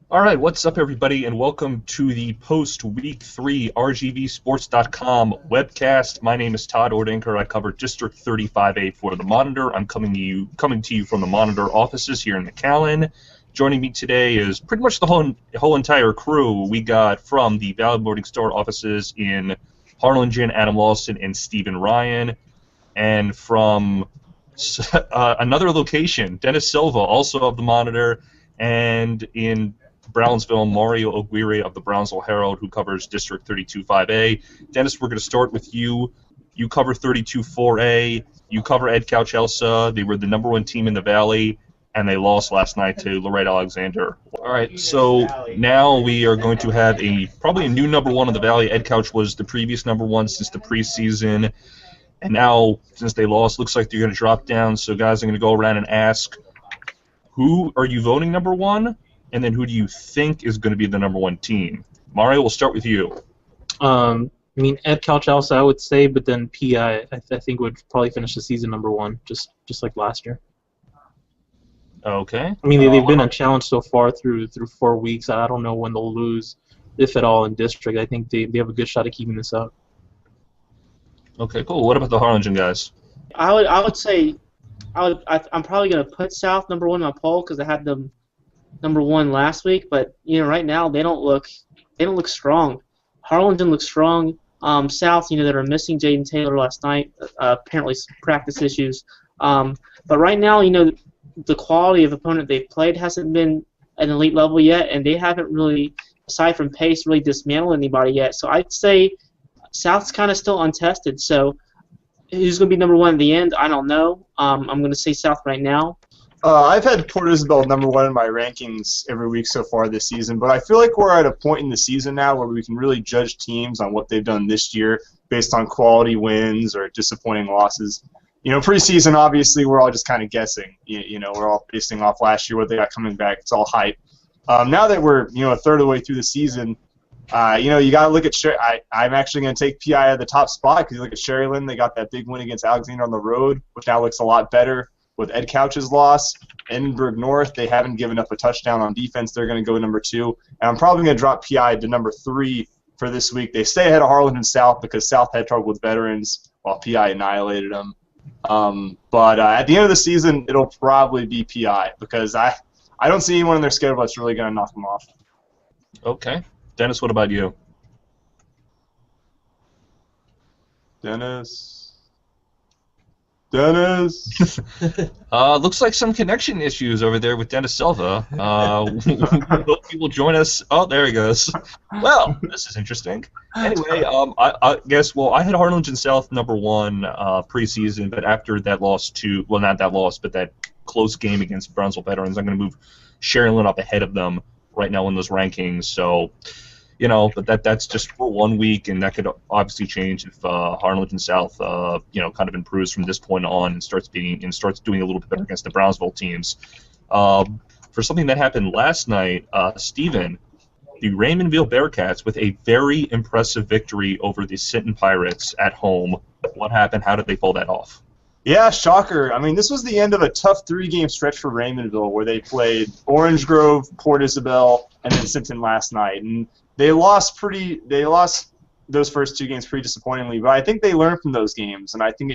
All right, what's up, everybody, and welcome to the post-Week 3 rgvsports.com webcast. My name is Todd Ordenker. I cover District 35A for The Monitor. I'm coming to you from the Monitor offices here in McAllen. Joining me today is pretty much the whole entire crew. We got from the Valley Morning Star offices in Harlingen, Adam Lawson and Stephen Ryan, and from another location, Dennis Silva, also of The Monitor, and in Brownsville, Mario Aguirre of the Brownsville Herald, who covers District 32-5A. Dennis, we're going to start with you. You cover 32-4A. You cover Ed Couch-Elsa. They were the #1 team in the Valley, and they lost last night to Lorette Alexander. All right, so now we are going to have probably a new #1 of the Valley. Ed Couch was the previous #1 since the preseason, and now since they lost, looks like they're going to drop down. So, guys, I'm going to go around and ask, who are you voting #1? And then who do you think is going to be the #1 team? Mario, we'll start with you. Ed Couch-Elsa, I would say, but then PI, I think would probably finish the season #1, just like last year. Okay. They've been a challenge so far through 4 weeks. I don't know when they'll lose, if at all, in district. I think they have a good shot at keeping this up. Okay, cool. What about the Harlingen guys? I'm probably going to put South #1 on my poll because I had them #1 last week, but right now they don't look strong. Harlingen looks strong. South, they were missing Jaden Taylor last night, apparently some practice issues. But right now, the quality of opponent they've played hasn't been at an elite level yet, and they haven't really, aside from pace, really dismantled anybody yet. So I'd say South's kind of still untested. So who's going to be #1 at the end? I don't know. I'm going to say South right now. I've had Port Isabel #1 in my rankings every week so far this season, but I feel like we're at a point in the season now where we can really judge teams on what they've done this year based on quality wins or disappointing losses. Preseason, obviously, we're all just kind of guessing. We're all basing off last year, what they got coming back. It's all hype. Now that we're, a third of the way through the season, you got to look at I'm actually going to take PI at the top spot because you look at Sherryland. They got that big win against Alexander on the road, which now looks a lot better. With Ed Couch's loss, Edinburgh North, they haven't given up a touchdown on defense. They're going to go #2. And I'm probably going to drop PI to #3 for this week. They stay ahead of Harlingen South because South had trouble with veterans while PI annihilated them. But at the end of the season, it'll probably be PI because I don't see anyone in their schedule that's really going to knock them off. Okay. Dennis, what about you? Dennis. Looks like some connection issues over there with Dennis Silva. Hope he will join us. Oh, there he goes. Well, this is interesting. Anyway, I guess, I had Harlingen South #1 preseason, but after that loss not that loss, but that close game against Brownsville Veterans, I'm going to move Sherryland up ahead of them right now in those rankings. So, but that's just for 1 week, and that could obviously change if Harlingen South, kind of improves from this point on and starts doing a little bit better against the Brownsville teams. For something that happened last night, Stephen, the Raymondville Bearcats with a very impressive victory over the Sinton Pirates at home. What happened? How did they pull that off? Yeah, shocker. this was the end of a tough 3-game stretch for Raymondville where they played Orange Grove, Port Isabel, and then Sinton last night. And they lost those first 2 games pretty disappointingly, but I think they learned from those games, and I think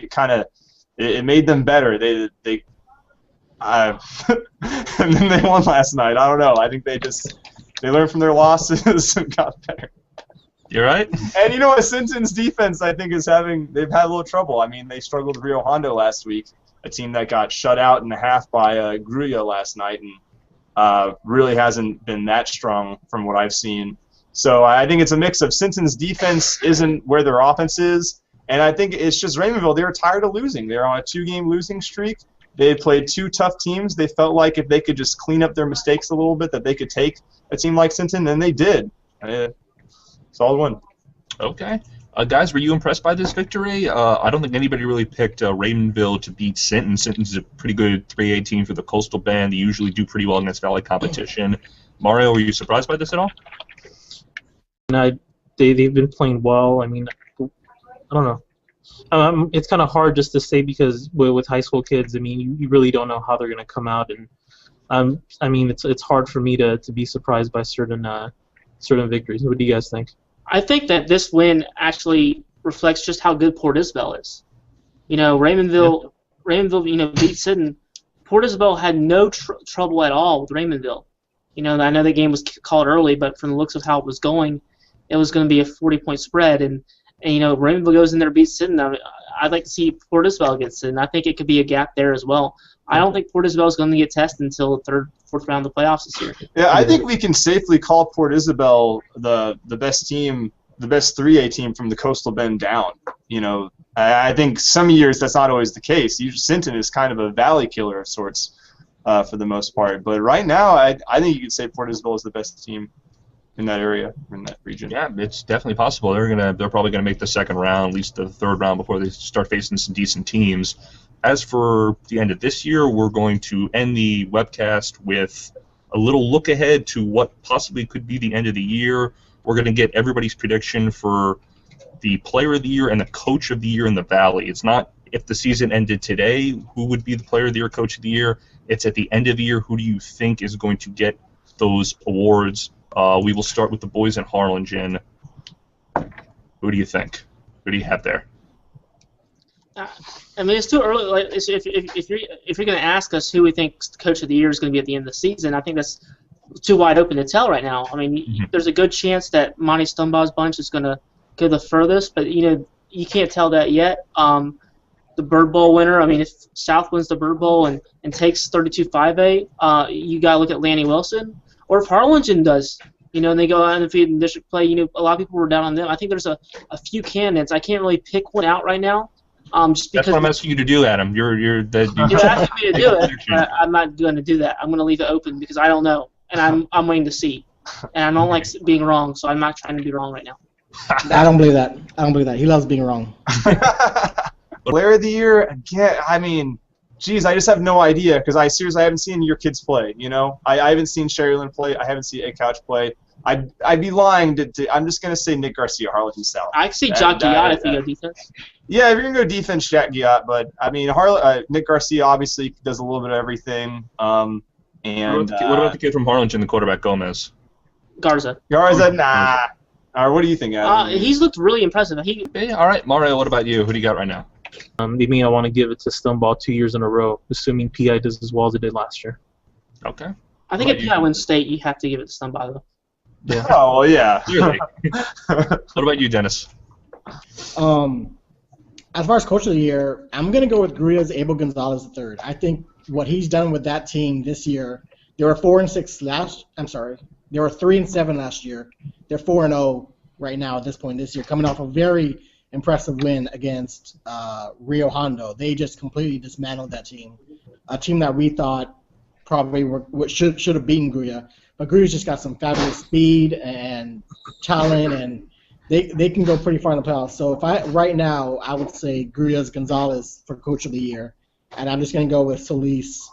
it made them better. They and then they won last night. I don't know. I think they learned from their losses and got better. You're right. And what? Sinton's defense, I think, they've had a little trouble. They struggled with Rio Hondo last week, a team that got shut out in the half by Grullo last night, and really hasn't been that strong from what I've seen. So I think it's a mix of Sinton's defense isn't where their offense is, and I think it's just Raymondville. They were tired of losing. They're on a 2-game losing streak. They had played 2 tough teams. They felt like if they could just clean up their mistakes a little bit, that they could take a team like Sinton, and they did. Solid win. Okay. Guys, were you impressed by this victory? I don't think anybody really picked Raymondville to beat Sinton. Sinton's a pretty good 3A team for the Coastal Band. They usually do pretty well against Valley competition. Mario, were you surprised by this at all? They've been playing well. I don't know. It's kind of hard just to say because with high school kids, you really don't know how they're going to come out and I mean, it's hard for me to be surprised by certain victories. What do you guys think? I think that this win actually reflects just how good Port Isabel is. You know, Raymondville, beat Sidon. Port Isabel had no trouble at all with Raymondville. You know, I know the game was called early, but from the looks of how it was going, it was going to be a 40-point spread. And you know, Raymondville goes in there and beats Sidon. I'd like to see Port Isabel get Sidon. I think it could be a gap there as well. I don't think Port Isabel is going to get tested until the third, fourth round of the playoffs this year. Yeah, I think we can safely call Port Isabel the best team, the best 3A team from the Coastal Bend down. You know, I think some years that's not always the case. Sinton is kind of a valley killer of sorts for the most part. But right now, I think you could say Port Isabel is the best team in that area, in that region. Yeah, it's definitely possible. They're probably going to make the second round, at least the third round, before they start facing some decent teams. As for the end of this year, we're going to end the webcast with a little look ahead to what possibly could be the end of the year. We're going to get everybody's prediction for the player of the year and the coach of the year in the Valley. It's not if the season ended today, who would be the player of the year, coach of the year. It's at the end of the year, who do you think is going to get those awards? We will start with the boys in Harlingen. Who do you think? Who do you have there? I mean, it's too early. Like, if you're going to ask us who we think coach of the year is going to be at the end of the season, I think that's too wide open to tell right now. I mean, there's a good chance that Monty Stonebaugh's bunch is going to go the furthest, but you know, you can't tell that yet. The Bird Bowl winner. I mean, if South wins the Bird Bowl and takes 32-5A, you got to look at Lanny Wilson. Or if Harlingen does, you know, and they go undefeated in district play, you know, a lot of people were down on them. I think there's a few candidates. I can't really pick one out right now. Just because that's what I'm asking you to do, Adam. You're asking me to do it, but I'm not going to do that. I'm going to leave it open because I don't know, and I'm waiting to see. And I don't like being wrong, so I'm not trying to be wrong right now. I don't believe that. He loves being wrong. Player of the year, again, I mean, geez, I just have no idea because I haven't seen your kids play. You know, I haven't seen Sherrilyn play. I haven't seen A Couch play. I'd be lying to I'm just going to say Nick Garcia, Harlingen South. I can see Jack Giat if you go defense. Yeah, if you're going to go defense, Jack Giat. But, I mean, Nick Garcia obviously does a little bit of everything. And what about the kid from Harlingen, the quarterback, Gomez? Garza, nah. What do you think, Adam? He's looked really impressive. Yeah, all right. Mario, what about you? Who do you got right now? I want to give it to Stoneball 2 years in a row, assuming PI does as well as it did last year. Okay. I think if PI wins state, you have to give it to Stoneball, though. Yeah. Oh, yeah. Clearly. What about you, Dennis? As far as coach of the year, I'm going to go with Gruya's Abel Gonzalez III. I think what he's done with that team this year, they were 4-6 they were 3-7 last year. They're 4-0 right now at this point this year, coming off a very impressive win against Rio Hondo. They just completely dismantled that team, a team that we thought probably should have beaten Gruya. But Gruya's just got some fabulous speed and talent, and they can go pretty far in the playoffs. So right now, I would say Gruya's Gonzalez for Coach of the Year, and I'm just going to go with Solis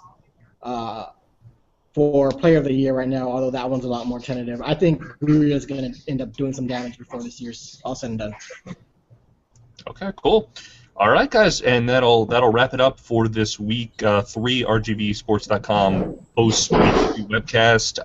for Player of the Year right now, although that one's a lot more tentative. I think Gruya's going to end up doing some damage before this year's all said and done. Okay, cool. All right, guys, and that'll wrap it up for this week 3 rgvsports.com post-week webcast.